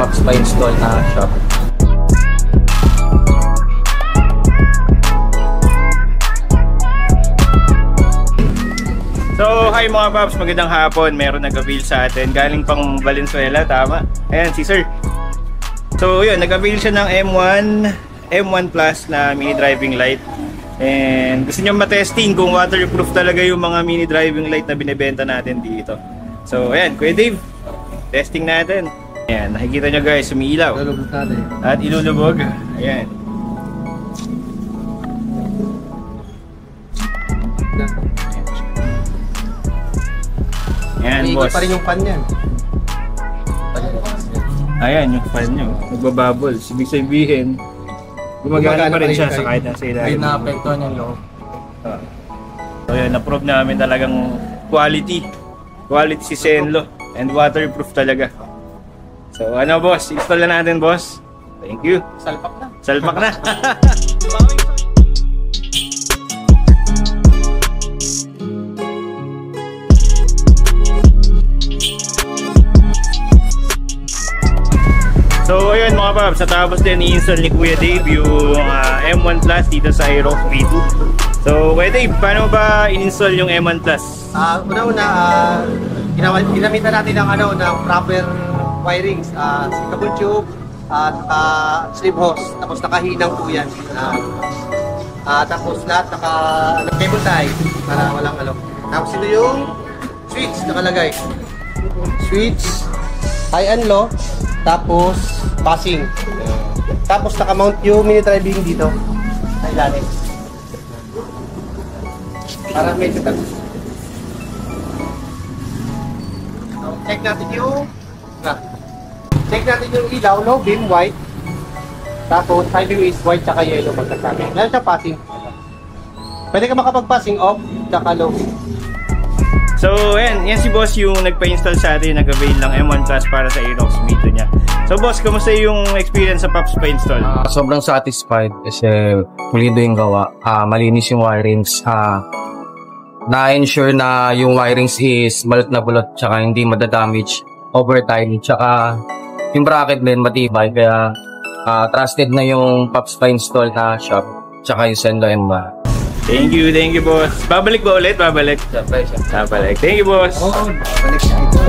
Aerox pa-install na shop. So, hi mga paps, magandang hapon. Meron nag-avail sa atin. Galing pang Valenzuela, tama? Ayan, si sir. So, yun, nag-avail siya ng M1 Plus na mini driving light. And gusto niyo matesting kung waterproof talaga yung mga mini driving light na binibenta natin dito. So, ayan, Kuya Dave, testing natin. Ayan, nakikita nyo guys, sumiilaw. Ilulubog natin. At ilulubog. Ayan. Ayan, boss. pa rin yung pan yan. Ayan, yung fan nyo. Nagbabubble. Ibig sabihin, gumagana pa rin siya sa kahit nasa ilalim. Ay, na-apektuhan yung loob. So yun, na-prove namin talagang quality. Quality si Zenlo. And waterproof talaga. So ano boss, install na natin boss. Thank you. Salpak na. Salpak na. So ayun mga paps, natapos din i-install ni Kuya Dave yung M1 Plus dito sa Aerox V2. So Kuya Dave, paano ba in-install yung M1 Plus? Una-una, ginamitan natin ng proper wirings, sinkable tube at slip hose. Tapos nakahinang po yan. Tapos lahat naka-cable tie para walang alo. Tapos ito yung switch nakalagay. Switch, high and low, tapos passing. Tapos naka-mount yung mini driving dito sa ilalim. Para medyo check natin yung ilaw, low beam, white. Tapos side view is white tsaka yellow pagkasama. Meron siya passing. Pwede ka makapag-passing off tsaka low. So yan si boss yung nagpa-install sa atin, nag-avail ng M1 Plus para sa Aerox V2 niya. So boss, kamusta yung experience sa Pops pa-install? Sobrang satisfied kasi pulido yung gawa. Malinis yung wirings. Na-ensure na yung wirings is balot na balot tsaka hindi madadamage over time. Tsaka yung bracket din matibay kaya trusted na yung Pops pa-install na shop tsaka yung Zenlo M1. Thank you boss. Babalik ba ulit? Babalik. Siyempre. Babalik. Thank you boss. Oo, balik siya ito.